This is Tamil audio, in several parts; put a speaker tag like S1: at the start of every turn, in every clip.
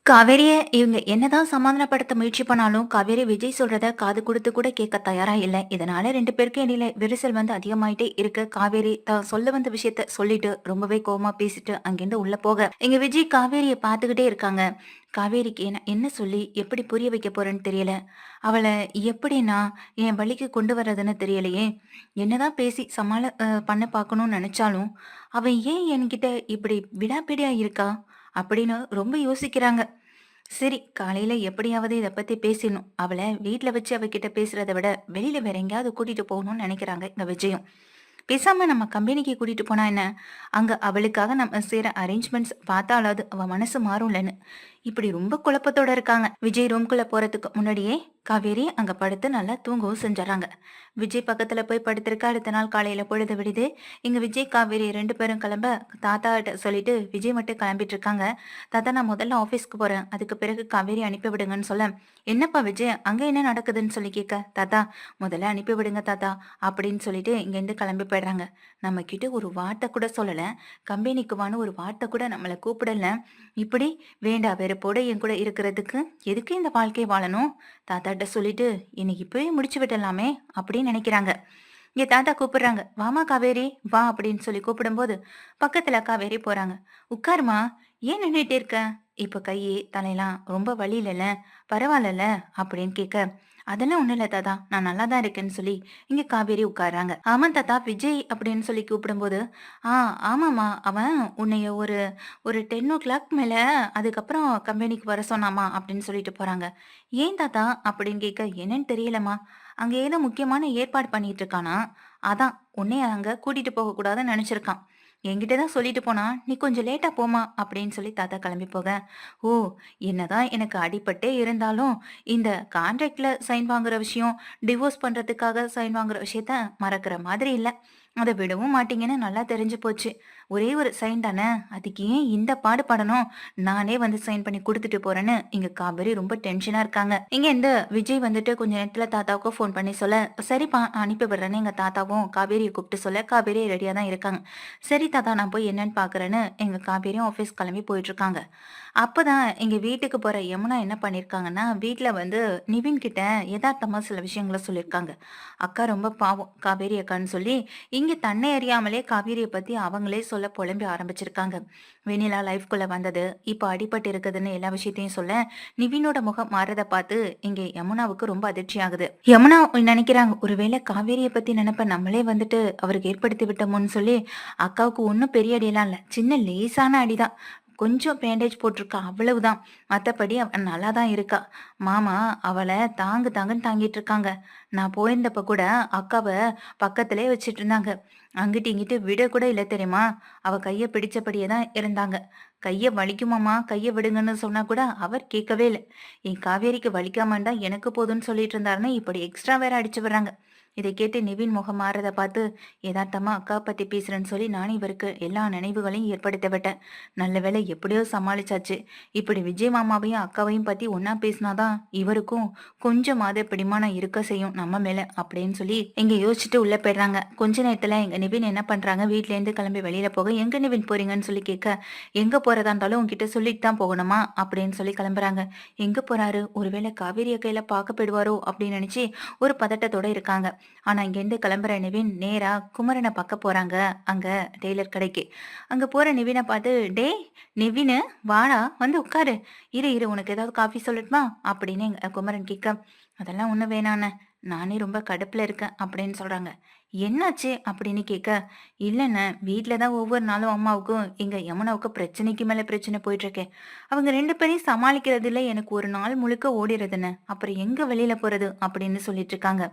S1: காவேரிய இவங்க என்னதான் சமாதானப்படுத்த முயற்சி பண்ணாலும், காவேரி விஜய் சொல்றத காது குடுத்து கூட கேட்க தயாரா இல்ல. இதனால 2 பேருக்கும் இடையில விரிசல் அதிகமாயிட்டே இருக்கு. காவேரி சொல்ல வந்த விஷயத்த சொல்லிட்டு, ரொம்பவே கோவமா பேசிட்டு அங்கேருந்து உள்ள போக, இங்க விஜய் காவேரிய பார்த்துக்கிட்டே இருக்காங்க. காவேரிக்கு என்ன என்ன சொல்லி எப்படி புரிய வைக்க போறேன்னு தெரியல. அவள எப்படி நான் என் வழிக்கு கொண்டு வர்றதுன்னு தெரியலையே. என்னதான் பேசி பண்ண பார்க்கணும்னு நெனச்சாலும், அவ ஏன் என்கிட்ட இப்படி விடாப்பிடியா இருக்கா? அப்படின்னு ரொம்ப யோசிக்கிறாங்க. சரி, காலையில எப்படியாவது இத பத்தி பேசிடணும். அவள வீட்ல வச்சு அவகிட்ட பேசுறத விட, வெளியில வேற எங்கேயாவது கூட்டிட்டு போகணும்னு நெனைக்கிறாங்க இந்த விஜயும். பேசாம நம்ம கம்பெனிக்கு கூட்டிட்டு போனா என்ன? அங்க அவளுக்காக நம்ம செய்ற அரேஞ்ச்மெண்ட்ஸ் பார்த்தாலாவது அவ மனசு மாறும்லன்னு. இப்படி ரொம்ப குழப்பத்தோட இருக்காங்க. விஜய் ரூம்குள்ள போறதுக்கு முன்னாடியே காவேரி அங்க படுத்து நல்லா தூங்கவும் செஞ்சறாங்க. விஜய் பக்கத்துல போய் படுத்திருக்க. அடுத்த நாள் காலையில பொழுது விடுது. இங்க விஜய், காவேரி 2 பேரும் கிளம்ப தாத்தாட்ட சொல்லிட்டு விஜய் மட்டும் கிளம்பிட்டு இருக்காங்க. தாத்தா, நான் முதல்ல ஆஃபீஸ்க்கு போறேன். அதுக்கு பிறகு காவேரி அனுப்பி விடுங்கன்னு சொல்ல, என்னப்பா விஜய் அங்க என்ன நடக்குதுன்னு சொல்லி கேட்க, தாத்தா முதல்ல அனுப்பி விடுங்க தாத்தா அப்படின்னு சொல்லிட்டு இங்கேருந்து கிளம்பி போயிடுறாங்க. நம்ம கிட்ட ஒரு வார்த்தை கூட சொல்லல. கம்பெனிக்கு வான்னு ஒரு வார்த்தை கூட நம்மள கூப்பிடல. இப்படி வேண்டா வெறுப்போட என் கூட இருக்கிறதுக்கு எதுக்கு இந்த வாழ்க்கையை வாழணும்? தாத்தாட்ட சொல்லிட்டு இன்னைக்கு இப்பவே முடிச்சு விடலாமே அப்படின்னு நினைக்கிறாங்க. இங்க தாத்தா கூப்பிடுறாங்க. வாமா காவேரி வா அப்படின்னு சொல்லி கூப்பிடும்போது பக்கத்துல காவேரி போறாங்க. உட்காருமா, ஏன் நின்றுட்டே இருக்க? இப்ப கையே தலையெல்லாம் ரொம்ப வலி இல்லைல்ல, பரவாயில்லல அப்படின்னு கேட்க, அதெல்லாம் ஒண்ணும் இல்ல தாத்தா, நான் நல்லா தான் இருக்கேன்னு சொல்லி இங்க காவேரி உட்கார்றாங்க. ஆமா தாத்தா, விஜய் அப்படின்னு சொல்லி கூப்பிடும்போது, ஆ ஆமாமா, அவன் உன்னைய ஒரு ஒரு 10 o'clock மேல அதுக்கப்புறம் கம்பெனிக்கு வர சொன்னாமா அப்படின்னு சொல்லிட்டு போறாங்க. ஏன் தாத்தா அப்படின்னு கேட்க, என்னன்னு தெரியலம்மா, அங்க ஏதோ முக்கியமான ஏற்பாடு பண்ணிட்டு இருக்கானா, அதான் உன்னைய அங்க கூட்டிட்டு போக கூடாதுன்னு நினைச்சிருக்கான். என்கிட்ட தான் சொல்லிட்டு போனா, நீ கொஞ்சம் லேட்டா போமா அப்படின்னு சொல்லி தாத்தா கிளம்பி போக, ஓ, என்னதான் எனக்கு அடிபட்டே இருந்தாலும் இந்த கான்ட்ராக்ட்ல சைன் வாங்குற விஷயம், டிவோர்ஸ் பண்றதுக்காக சைன் வாங்குற விஷயத்த மறக்கிற மாதிரி இல்ல. அத விடவும் மாட்டீங்கன்னு நல்லா தெரிஞ்சு போச்சு. ஒரே ஒரு சைன் தானே, அதுக்கு ஏன் இந்த பாடுபடணும்? நானே வந்து சைன் பண்ணி குடுத்துட்டு போறேன்னு இங்க காவேரி ரொம்ப டென்ஷனா இருக்காங்க. இங்க இந்த விஜய் வந்துட்டு கொஞ்ச நேரத்துல தாத்தாவுக்கு ஃபோன் பண்ணி சொல்ல, சரிப்பா அனுப்பி விடுறேன்னு எங்க தாத்தாவும் காவேரியை கூப்பிட்டு சொல்ல, காவேரி ரெடியா தான் இருக்காங்க. சரி தாத்தா, நான் போய் என்னன்னு பாக்குறேன்னு எங்க காவேரியும் ஆஃபீஸ் கிளம்பி போயிட்டு இருக்காங்க. அப்பதான் எங்க வீட்டுக்கு போற யமுனா என்ன பண்ணிருக்காங்கன்னா, வீட்ல வந்து நிவின் கிட்ட எதார்த்தமா சில விஷயங்கள சொல்லியிருக்காங்க. அக்கா ரொம்ப பாவம் காவேரி அக்கான்னு சொல்லி, இங்க தன்னை அறியாமலே காவேரிய பத்தி அவங்களே சொல்ல புலம்பி ஆரம்பிச்சிருக்காங்க. வெண்ணிலா லைஃப்குள்ள வந்தது, இப்ப அடிபட்டு இருக்குதுன்னு எல்லா விஷயத்தையும் சொல்ல, நிவினோட முகம் மாறத பார்த்து இங்க யமுனாவுக்கு ரொம்ப அதிர்ச்சி ஆகுது. யமுனா நினைக்கிறாங்க, ஒருவேளை காவேரிய பத்தி நினைப்ப நம்மளே வந்துட்டு அவருக்கு ஏற்படுத்தி விட்டோமோன்னு சொல்லி, அக்காவுக்கு ஒன்னும் பெரிய அடியெல்லாம் இல்ல, சின்ன லேசான அடிதான். கொஞ்சம் பேண்டேஜ் போட்டிருக்கா அவ்வளவுதான். மத்தபடி அவ நல்லா தான் இருக்கா. மாமா அவள தாங்கு தாங்குன்னு தாங்கிட்டு இருக்காங்க. நான் போயிருந்தப்ப கூட அக்காவ பக்கத்திலே வச்சுட்டு இருந்தாங்க. அங்கிட்டு இங்கிட்டு விட கூட இல்ல தெரியுமா? அவ கைய பிடிச்சபடியே தான் இருந்தாங்க. கைய வலிக்குமாமா, கைய விடுங்கன்னு சொன்னா கூட அவர் கேட்கவே இல்ல. என் காவேரிக்கு வலிக்காம இருந்தா எனக்கு போதும்னு சொல்லிட்டு இருந்தாருன்னு இப்படி எக்ஸ்ட்ரா வேற அடிச்சு விடுறாங்க. இதை கேட்டு நிவின் முகம் மாறத பார்த்து, யதார்த்தமா அக்கா பத்தி பேசுறேன்னு சொல்லி நானும் இவருக்கு எல்லா நினைவுகளையும் ஏற்படுத்தி விட்டேன். நல்ல வேளை எப்படியோ சமாளிச்சாச்சு. இப்படி விஜய் மாமாவையும் அக்காவையும் பத்தி ஒன்னா பேசினாதான் இவருக்கும் கொஞ்சமாவது பிடிமானம் இருக்க செய்யும் நம்ம மேல அப்படின்னு சொல்லி இங்க யோசிச்சுட்டு உள்ள போயிடுறாங்க. கொஞ்ச நேரத்துல எங்க நிவின் என்ன பண்றாங்க, வீட்ல இருந்து கிளம்பி வெளியில போக, எங்க நிவின் போறீங்கன்னு சொல்லி கேட்க, எங்க போறதா இருந்தாலும் உன்கிட்ட சொல்லிட்டு தான் போகணுமா அப்படின்னு சொல்லி கிளம்புறாங்க. எங்க போறாரு, ஒருவேளை காவேரிய கையில பார்க்க போயிடுவாரோ அப்படின்னு நினைச்சு ஒரு பதட்டத்தோட இருக்காங்க. ஆனா இங்கேருந்து கிளம்புற நிவின் நேரா குமரனை பார்க்க போறாங்க. அங்க டெய்லர் கடைக்கு. அங்க போற நிவினை பார்த்து, டேய் நிவினு, வாடா வந்து உட்காரு. இரு இரு, உனக்கு ஏதாவது காஃபி சொல்லட்டுமா அப்படின்னு குமரன் கேட்க, அதெல்லாம் ஒண்ணு வேணாண்ணே, நானே ரொம்ப கடுப்புல இருக்கேன் அப்படின்னு சொல்றாங்க. என்னாச்சு அப்படின்னு கேட்க, இல்லைண்ணே, வீட்டில தான் ஒவ்வொரு நாளும் அம்மாவுக்கும் எங்க யமுனாவுக்கு பிரச்சனைக்கு மேல பிரச்சனை போயிட்டு இருக்கேன். அவங்க 2 பேரையும் சமாளிக்கிறதுல எனக்கு ஒரு நாள் முழுக்க ஓடிடுதுண்ணே, அப்புறம் எங்க வெளியில போறது அப்படின்னு சொல்லிட்டு இருக்காங்க.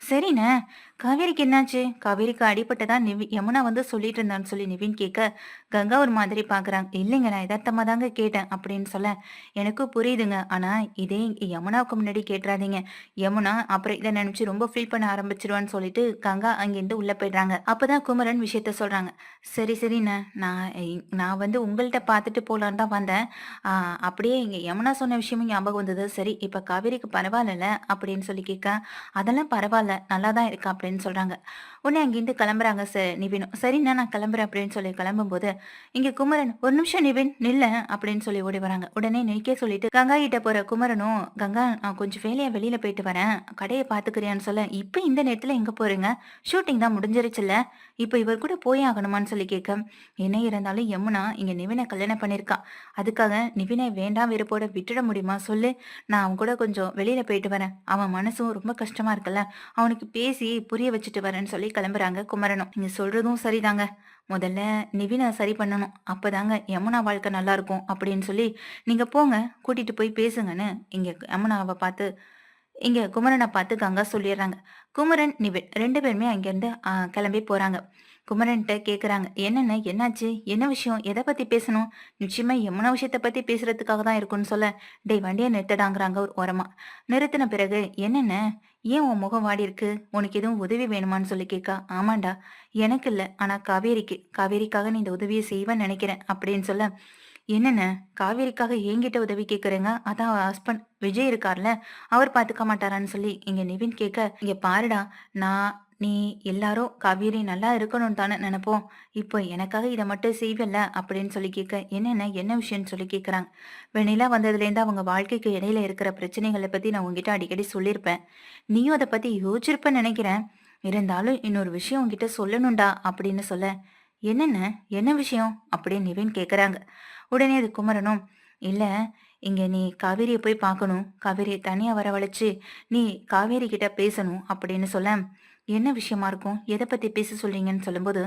S1: சரிண்ணே, காவேரிக்கு என்னாச்சு? காவேரிக்கு அடிபட்டதா யமுனா வந்து சொல்லிட்டு இருந்தான்னு சொல்லி நிவின் கேட்க, கங்கா ஒரு மாதிரி பாக்குறாங்க. இல்லைங்க, நான் யதார்த்தமா தாங்க கேட்டேன் அப்படின்னு சொல்ல, எனக்கும் புரியுதுங்க. ஆனா இதே யமுனாவுக்கு முன்னாடி கேட்டுறாதீங்க. யமுனா அப்புறம் இதை நினைச்சு ரொம்ப ஃபீல் பண்ண ஆரம்பிச்சிருவான்னு சொல்லிட்டு கங்கா அங்கிருந்து உள்ள போயிடுறாங்க. அப்பதான் குமரன் விஷயத்த சொல்றாங்க. சரி சரிண்ணே, நான் வந்து உங்கள்கிட்ட பார்த்துட்டு போலான்னு தான் வந்தேன். அப்படியே இங்க யமுனா சொன்ன விஷயமும் ஞாபகம் வந்தது. சரி, இப்ப காவேரிக்கு பரவாயில்லல அப்படின்னு சொல்லி கேட்க, அதெல்லாம் பரவாயில்ல, நல்லா தான் இருக்கா அப்படின்னு அப்படின்னு சொல்றாங்க. உடனே அங்கேருந்து கிளம்புறாங்க நிவினும். சரிண்ணா நான் கிளம்புறேன் அப்படின்னு சொல்லி கிளம்பும்போது, இங்க குமரன் ஒரு நிமிஷம் நிவின் நில்லேன் அப்படின்னு சொல்லி ஓடி வராங்க. உடனே நிக்க சொல்லிட்டு கங்கா கிட்ட போற குமரனும், கங்கா நான் கொஞ்சம் வேலையா வெளியில போயிட்டு வரேன். கடைய பாத்துக்கிறியான்னு சொல்ல, இப்ப இந்த நேரத்துல எங்க போறீங்க? ஷூட்டிங் தான் முடிஞ்சிருச்சுல்ல. இப்ப இவர் கூட போயே ஆகணுமான்னு சொல்லி கேட்க, என்ன இருந்தாலும் யமுனா இங்க நிவினை கல்யாணம் பண்ணிருக்கா. அதுக்காக நிவினை வேண்டாம் வெறுப்போட விட்டுட முடியுமா சொல்லு? நான் அவன் கூட கொஞ்சம் வெளியில போயிட்டு வரேன். அவன் மனசும் ரொம்ப கஷ்டமா இருக்குல்ல. அவனுக்கு பேசி புரிய வச்சுட்டு வரேன்னு சொல்லி கிளம்புறாங்க குமரனும். நீங்க சொல்றதும் சரிதாங்க. முதல்ல நிவினை சரி பண்ணணும். அப்பதாங்க யமுனா வாழ்க்கை நல்லா இருக்கும் அப்படின்னு சொல்லி, நீங்க போங்க கூட்டிட்டு போய் பேசுங்கன்னு இங்க யமுனாவை பார்த்து இங்க குமரனை பார்த்து கங்கா சொல்லிடுறாங்க. குமரன், நிவின் 2 பேருமே அங்கேருந்து கிளம்பி போறாங்க. குமரன்ட்ட கேட்குறாங்க. என்னண்ணே என்னாச்சு? என்ன விஷயம்? எத பத்தி பேசணும்? நிச்சயமா யமுனா விஷயத்த பத்தி பேசுறதுக்காக தான் இருக்குன்னு சொல்ல, டேய் வண்டிய நிறுத்தடாங்கிறாங்க ஒரு ஓரமா. நிறுத்தின பிறகு, என்னண்ணே ஏன் உன் முகம் வாடி இருக்கு? உனக்கு எதுவும் உதவி வேணுமான்னு சொல்லி கேட்கா. ஆமாண்டா. எனக்கு இல்ல. ஆனா காவேரிக்கு. காவேரிக்காக நீ இந்த உதவிய செய்வேன்னு நெனைக்கிறேன் அப்படின்னு சொல்ல, என்னண்ணே காவேரிக்காக என்கிட்ட உதவி கேட்குறேங்க? அதான் ஹஸ்பண்ட் விஜய் இருக்கார்ல, அவர் பார்த்துக்க மாட்டாரான்னு சொல்லி இங்க நிவின் கேட்க, இங்க பாருடா, நான் நீ எல்லாரும் காவேரி நல்லா இருக்கணும்னு தானே நினைப்போம். இப்போ எனக்காக இதை மட்டும் செய்வல்ல அப்படின்னு சொல்லி கேட்க, என்னென்ன என்ன விஷயம்னு சொல்லி கேட்குறாங்க. வெண்ணிலா வந்ததுலேருந்து அவங்க வாழ்க்கைக்கு இடையில இருக்கிற பிரச்சனைகளை பத்தி நான் உங்ககிட்ட அடிக்கடி சொல்லியிருப்பேன். நீயும் அதை பத்தி யோசிச்சிருப்பேன்னு நினைக்கிறேன். இருந்தாலும் இன்னொரு விஷயம் உங்ககிட்ட சொல்லணும்டா அப்படின்னு சொல்ல, என்னென்ன என்ன விஷயம் அப்படின்னு நிவின் கேட்குறாங்க. உடனே அது குமரனும், இல்ல இங்க நீ காவேரிய போய் பார்க்கணும். காவேரிய தனியா வரவழைச்சு நீ காவேரி கிட்ட பேசணும் அப்படின்னு சொல்ல, என்ன விஷயமா இருக்கும்? எதை பத்தி பேச சொல்றீங்கன்னு சொல்லும்போது,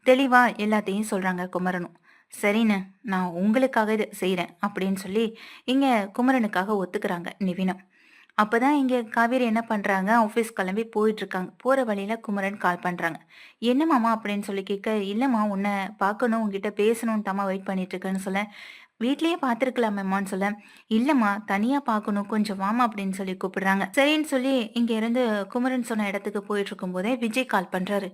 S1: தெளிவா எல்லாத்தையும் சொல்றாங்க குமரனும். சரிண்ணே, நான் உங்களுக்காக இத செய்றேன் அப்படின்னு சொல்லி இங்க குமரனுக்காக ஒத்துக்கிறாங்க நிவினும். அப்பதான் இங்க காவேரி என்ன பண்றாங்க, ஆஃபீஸ் கிளம்பி போயிட்டு இருக்காங்க. போற வழியில குமரன் கால் பண்றாங்க. என்ன மாமா அப்படின்னு சொல்லி கேட்க, இல்லம்மா உன்னை பார்க்கணும், உன்கிட்ட பேசணும்னு தாம்மா வெயிட் பண்ணிட்டு இருக்கேன்னு சொல்ல, வீட்லயே பார்த்துருக்கலாமேம்மான்னு சொல்ல, இல்லம்மா தனியா பார்க்கணும் கொஞ்சம் வாமா அப்படின்னு சொல்லி கூப்பிடுறாங்க. சரின்னு சொல்லி இங்க இருந்து குமரன் சொன்ன இடத்துக்கு போயிட்டு இருக்கும் போதே விஜய் கால் பண்றாரு.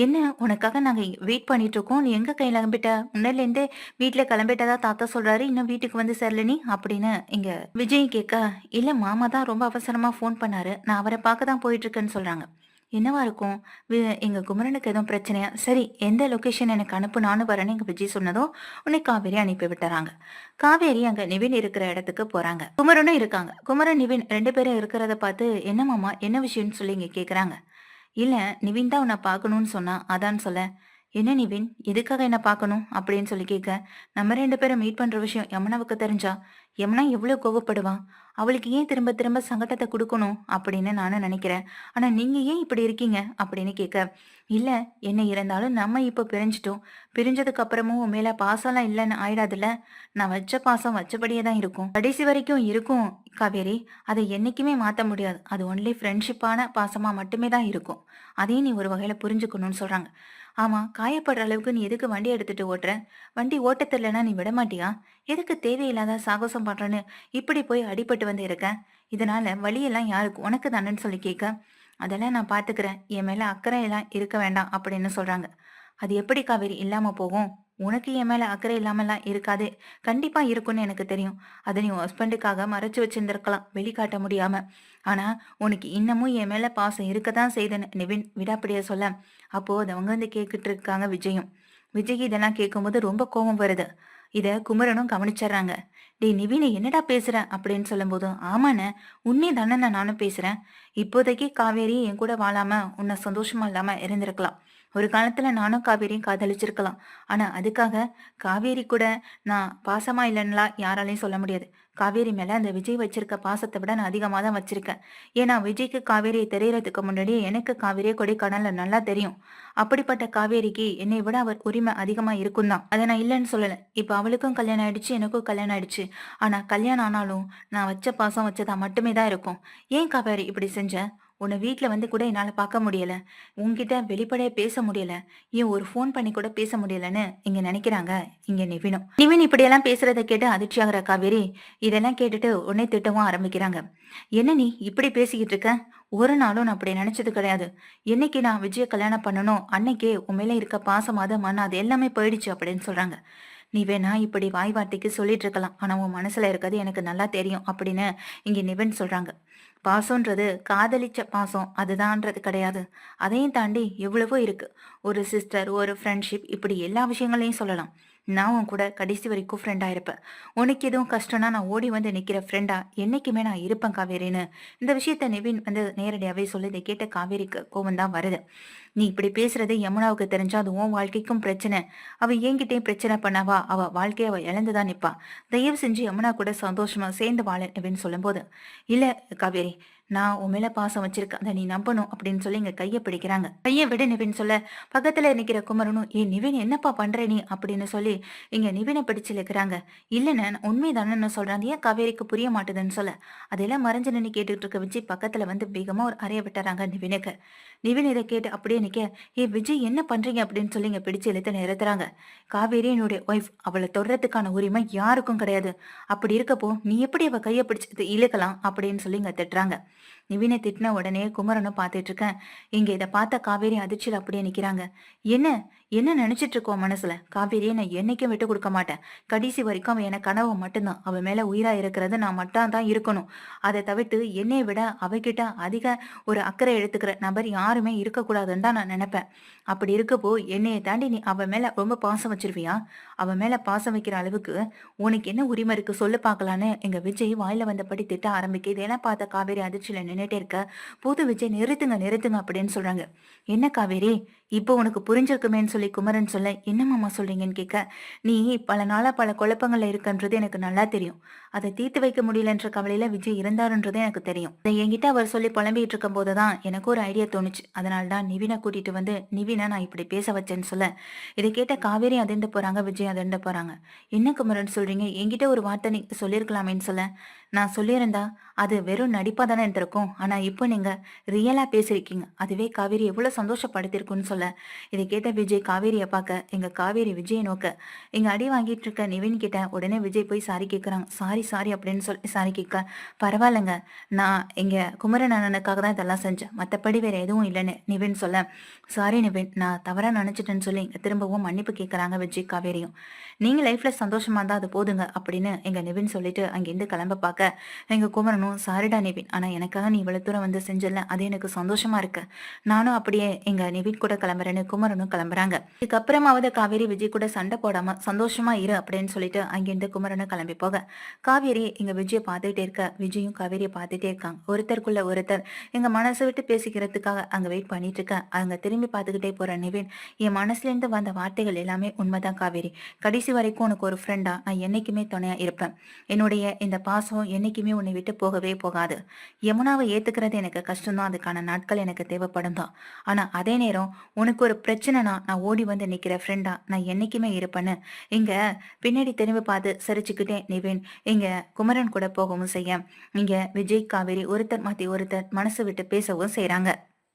S1: என்ன உனக்காக நாங்க வெயிட் பண்ணிட்டு இருக்கோம். நீ எங்க கிளம்பிட்ட? முன்னாடில இருந்தே வீட்டுல கிளம்பிட்டதா தாத்தா சொல்றாரு. இன்னும் வீட்டுக்கு வந்து சேரல நீ அப்படின்னு இங்க விஜய் கேட்க, இல்ல மாமா தான் ரொம்ப அவசரமா ஃபோன் பண்ணாரு. நான் அவரை பார்க்க தான் போயிட்டு இருக்கேன்னு சொல்றாங்க. என்னவா இருக்கும்? எங்க குமரனுக்கு எதுவும் பிரச்சனையா? சரி எந்த லொகேஷன் எனக்கு அனுப்பு நானும் வரேன்னு எங்க விஜய் சொன்னதும் உன்னை காவேரி அனுப்பி விட்டுறாங்க. காவேரி அங்க நிவின் இருக்கிற இடத்துக்கு போறாங்க. குமரனும் இருக்காங்க. குமரன் நிவின் 2 பேரும் இருக்கிறத பார்த்து, என்ன மாமா என்ன விஷயம்னு சொல்லி இங்க கேக்குறாங்க. இல்ல நிவின் தான் உன்னை பார்க்கணும்னு சொன்னா அதான் சொல்ல, என்ன நிவின் எதுக்காக என்ன பார்க்கணும் அப்படின்னு சொல்லி கேட்க, நம்ம 2 பேரும் மீட் பண்ற விஷயம் யமுனாவுக்கு தெரிஞ்சா யமுனா எவ்வளவு கோவப்படுவா. அவளுக்கு ஏன் திரும்ப திரும்ப சங்கடத்தை கொடுக்கணும் அப்படின்னு நானும் நினைக்கிறேன். ஆனா நீங்க ஏன் இப்படி இருக்கீங்க அப்படின்னு கேட்க, இல்ல என்ன இருந்தாலும் நம்ம இப்ப பிரிஞ்சிட்டோம். பிரிஞ்சதுக்கு அப்புறமும் உன் மேல பாசம்லாம் இல்லைன்னு ஆயிடாதுல்ல. நான் வச்ச பாசம் வச்சபடியே தான் இருக்கும். கடைசி வரைக்கும் இருக்கும் காவேரி. அதை என்னைக்குமே மாத்த முடியாது. அது ஒன்லி ஃப்ரெண்ட்ஷிப்பான பாசமா மட்டுமே தான் இருக்கும். அதையும் நீ ஒரு வகையில புரிஞ்சுக்கணும்னு சொல்றாங்க. ஆமா காயப்படுற அளவுக்கு நீ எதுக்கு வண்டி எடுத்துட்டு ஓட்டுற? வண்டி ஓட்ட தெரியலனா நீ விட மாட்டியா? எதுக்கு தேவையில்லாத சாகசம் பண்றேன்னு இப்படி போய் அடிபட்டு வந்து இருக்க? இதனால வலியெல்லாம் யாருக்கு? உனக்கு தானேன்னு சொல்லி கேட்க, அதெல்லாம் நான் பாத்துக்கிறேன். என் மேல அக்கறை எல்லாம் இருக்க வேண்டாம் அப்படின்னு சொல்றாங்க. அது எப்படி காவேரி இல்லாம போகும்? உனக்கு என் மேல அக்கறை இல்லாமலாம் இருக்காது. கண்டிப்பா இருக்கும்னு எனக்கு தெரியும். அதை நீ உன் ஹஸ்பண்டுக்காக மறைச்சு வச்சிருந்திருக்கலாம் வெளிக்காட்ட முடியாம. ஆனா உனக்கு இன்னமும் என் மேல பாசம் இருக்கத்தான் செய்துன்னு நிவின் விடாப்பிடிய சொல்ல, அப்போ அவங்க வந்து கேட்டுட்டு இருக்காங்க விஜயும். விஜய் இதெல்லாம் கேட்கும்போது ரொம்ப கோபம் வருது. இத குமரனும் கவனிச்சிடுறாங்க. டேய் நிவினை என்னடா பேசுற அப்படின்னு சொல்லும்போது, ஆமாண்ணே உண்மை தானே நானும் பேசுறேன். இப்போதைக்கு காவேரி என் கூட வாழாம உன்னை சந்தோஷமா இல்லாம இருந்திருக்கலாம். ஒரு காலத்துல நானும் காவேரியும் காதலிச்சிருக்கலாம். ஆனா அதுக்காக காவேரி கூட நான் பாசமா இல்லைன்னுலாம் யாராலையும் சொல்ல முடியாது. காவேரி மேல அந்த விஜய் வச்சிருக்க பாசத்தை விட நான் அதிகமா தான் வச்சிருக்கேன். ஏன்னா விஜய்க்கு காவேரியை தெரியறதுக்கு முன்னாடியே எனக்கு காவேரியை கொடைக்கானல்ல நல்லா தெரியும். அப்படிப்பட்ட காவேரிக்கு என்னை விட அவர் உரிமை அதிகமா இருக்கும் தான். அதை நான் இல்லைன்னு சொல்லல. இப்ப அவளுக்கும் கல்யாணம் ஆயிடுச்சு, எனக்கும் கல்யாணம் ஆயிடுச்சு. ஆனா கல்யாணம் ஆனாலும் நான் வச்ச பாசம் வச்சதா மட்டுமே தான் இருக்கும். ஏன் காவேரி இப்படி செஞ்ச? உன்னை வீட்ல வந்து கூட என்னால பார்க்க முடியல. உன்கிட்ட வெளிப்படையா பேச முடியல. ஏன் ஒரு ஃபோன் பண்ணி கூட பேச முடியலன்னு இங்க நினைக்கிறாங்க இங்க நிவினும். நிவின் இப்படியெல்லாம் பேசுறத கேட்டு அதிர்ச்சியாகிற காவேரி இதெல்லாம் கேட்டுட்டு உடனே திட்டவும் ஆரம்பிக்கிறாங்க. என்ன நீ இப்படி பேசிக்கிட்டு இருக்க? ஒரு நாளும் நான் அப்படி நினைச்சது கிடையாது. என்னைக்கு நான் விஜய கல்யாணம் பண்ணனோ அன்னைக்கே உன் மேல இருக்க பாசம் அது மண்ணு அது எல்லாமே போயிடுச்சு அப்படின்னு சொல்றாங்க. நீ வேணா இப்படி வாய் வார்த்தைக்கு சொல்லிட்டு இருக்கலாம். ஆனா உன் மனசுல இருக்கிறது எனக்கு நல்லா தெரியும் அப்படின்னு இங்க நிவின் சொல்றாங்க. பாசம்ன்றது காதலிச்ச பாசம் அதுதான்றது கிடையாது. அதையும் தாண்டி எவ்வளவோ இருக்கு. ஒரு சிஸ்டர், ஒரு ஃப்ரெண்ட்ஷிப் இப்படி எல்லா விஷயங்களையும் சொல்லலாம். நான் உன் கூட கடைசி வரைக்கும் ஃப்ரெண்டா இருப்பேன். உனக்கு எதுவும் கஷ்டம்னா நான் ஓடி வந்து நிக்கிற ஃப்ரெண்டா என்னைக்குமே நான் இருப்பேன் காவேரின்னு. இந்த விஷயத்த நிவின் வந்து நேரடியாவே சொல்லி இதை கேட்ட காவேரிக்கு கோவம் தான் வருது. நீ இப்படி பேசுறது யமுனாவுக்கு தெரிஞ்சா அது உன் வாழ்க்கைக்கும் பிரச்சனை. அவ என்கிட்டயும் பிரச்சனை பண்ணாவா அவ வாழ்க்கைய அவ இழந்துதான் நிப்பா. தயவு செஞ்சு யமுனா கூட சந்தோஷமா சேர்ந்து வாழ அப்படின்னு சொல்லும்போது, இல்ல காவேரி, நான் உன் மேல பாசம் வச்சிருக்கேன். அதை நீ நம்பணும் அப்படின்னு சொல்லி இங்க கைய பிடிக்கிறாங்க. கைய விடு நிவின் சொல்ல, பக்கத்துல நிக்கிற குமரனும், ஏ நிவின் என்னப்பா பண்ற நீ அப்படின்னு சொல்லி இங்க நிவினை பிடிச்சு இழுக்கிறாங்க. இல்லன்னு உண்மைதானு சொல்றாங்க. ஏன் காவேரிக்கு புரிய மாட்டுதுன்னு சொல்ல, அதெல்லாம் மறைஞ்சு நின்னு கேட்டுட்டு இருக்க விஜய் பக்கத்துல வந்து வேகமா ஒரு அறைய விட்டுறாங்க நிவினுக்கு. நிவின் இதை கேட்டு அப்படியே நிக்க, ஏ விஜய் என்ன பண்றீங்க அப்படின்னு சொல்லி இங்க பிடிச்சு இழுத்து நிறுத்துறாங்க. காவேரி என்னுடைய ஒய்ஃப், அவளை தொடுறதுக்கான உரிமை யாருக்கும் கிடையாது. அப்படி இருக்கப்போ நீ எப்படி அவ கைய பிடிச்சு இழுக்கலாம் அப்படின்னு சொல்லி இங்க திட்டுறாங்க. நிவினை திட்டின உடனே குமரனும் பார்த்துட்டு இருக்கேன். இங்க இதை பார்த்த காவேரி அதிர்ச்சியில் அப்படியே நிக்கிறாங்க. என்ன என்ன நினைச்சிட்டு இருக்கோம் மனசுல? காவேரியை நான் என்னைக்கும் விட்டு கொடுக்க மாட்டேன். கடைசி வரைக்கும் அவன் என கனவு மட்டும்தான். அவன் மேல உயிரா இருக்கிறது நான் மட்டும் தான் இருக்கணும். அதை தவிர்த்து என்னை விட அவகிட்ட அதிக ஒரு அக்கறை எடுத்துக்கிற நபர் யாருமே இருக்கக்கூடாதுன்னு தான் நான் நினைப்பேன். அப்படி இருக்கப்போ என்னைய தாண்டி நீ அவன் மேல ரொம்ப பாசம் வச்சிருவியா? அவன் மேல பாசம் வைக்கிற அளவுக்கு உனக்கு என்ன உரிமை இருக்கு சொல்லு பார்க்கலான்னு எங்க விஜய் வாயில வந்தபடி திட்ட ஆரம்பிக்க, இதெல்லாம் பார்த்த காவேரி அதிர்ச்சியில நின்னுட்டே இருக்க, போது விஜய் நிறுத்துங்க நிறுத்துங்க அப்படின்னு சொல்றாங்க. என்ன காவேரி, இப்போ உனக்கு புரிஞ்சிருக்குமேன்னு சொல்லி குமரன் சொல்ல, என்ன மாமா சொல்றீங்கன்னு கேட்க, நீ பல நாளா பல குழப்பங்கள்ல இருக்கன்றது எனக்கு நல்லா தெரியும். அதை தீர்த்து வைக்க முடியலன்ற கவலையில விஜய் இருந்தாருன்றது எனக்கு தெரியும். அதை என்கிட்ட அவர் சொல்லி புலம்பிட்டு இருக்கும் போதுதான் எனக்கு ஒரு ஐடியா தோணுச்சு. அதனால தான் நிவினை கூட்டிட்டு வந்து நிவினை நான் இப்படி பேச வச்சேன்னு சொல்ல, இதை கேட்ட காவேரி அதிர்ந்து போறாங்க, விஜய் அதிர்ந்து போறாங்க. என்ன குமரன் சொல்றீங்க? என்கிட்ட ஒரு வார்த்தை நீ சொல்லியிருக்கலாமேன்னு சொல்ல, நான் சொல்லியிருந்தா அது வெறும் நடிப்பா தானே இருந்திருக்கும். ஆனா இப்போ நீங்க ரியலா பேசிருக்கீங்க. அதுவே காவேரி எவ்வளவு சந்தோஷப்படுத்திருக்குன்னு சொல்ல, இதை கேட்ட விஜய் காவேரியை பார்க்க, எங்க காவேரி விஜயை நோக்க, இங்க அடி வாங்கிட்டு இருக்க நிவின் கிட்ட உடனே விஜய் போய் சாரி கேட்கறாங்க. சாரி சாரி அப்படின்னு சொல்லி சாரி கேட்க, பரவாயில்லைங்க, நான் இங்க குமரன் அண்ணனுக்காக தான் இதெல்லாம் செஞ்சேன், மற்றபடி வேற எதுவும் இல்லைன்னு நிவின் சொல்ல, சாரி நிவின், நான் தவறா நினைச்சிட்டேன்னு சொல்லி இங்க திரும்பவும் மன்னிப்பு கேட்கறாங்க விஜய் காவேரியும். நீங்க லைஃப்ல சந்தோஷமா இருந்தா அது போதுங்க அப்படின்னு எங்க நிவின் சொல்லிட்டு அங்கிருந்து கிளம்ப பார்க்க, எங்க குமரனும் சாரிடா நிவின், ஆனா எனக்காக நீ இவ்வளவு தூரம் வந்து செஞ்சல, அது எனக்கு சந்தோஷமா இருக்கு. நானும் அப்படியே எங்க நிவின் கூட கிளம்புறேன்னு குமரனும் கிளம்புறாங்க. இதுக்கப்புறமாவது காவேரி விஜய் கூட சண்டை போடாம சந்தோஷமா இரு அப்படின்னு சொல்லிட்டு அங்கிருந்து குமரனும் கிளம்பி போக, காவேரி எங்க விஜய பார்த்துட்டே இருக்க, விஜயும் காவேரியை பார்த்துட்டே இருக்காங்க. ஒருத்தருக்குள்ள ஒருத்தர் எங்க மனசை விட்டு பேசிக்கிறதுக்காக அங்க வெயிட் பண்ணிட்டு இருக்க. அங்க திரும்பி பார்த்துக்கிட்டே போற நிவின், என் மனசுல இருந்து வந்த வார்த்தைகள் எல்லாமே உண்மைதான் காவேரி. கடைசி வரைக்கும் உனக்கு ஒரு ஃப்ரெண்டா நான் என்னைக்குமே துணையா இருப்பேன். என்னுடைய இந்த பாசம் என்னைக்குமே உன்னை விட்டு போகவே போகாது. யமுனாவை ஏத்துக்கிறது எனக்கு கஷ்டம்தான், அதுக்கான நாட்கள் எனக்கு தேவைப்படும் தான். ஆனா அதே நேரம் உனக்கு ஒரு பிரச்சனைனா நான் ஓடி வந்து நிக்கிற ஃப்ரெண்டா நான் என்னைக்குமே இருப்பேன்னு இங்க பின்னாடி திரும்பி பார்த்து சிரிச்சுக்கிட்டே நிவின் இங்க குமரன் கூட போகவும் செய்ய, இங்க விஜய் காவேரி ஒருத்தர் மாத்தி ஒருத்தர் மனசு விட்டு பேசவும் செய்றாங்க.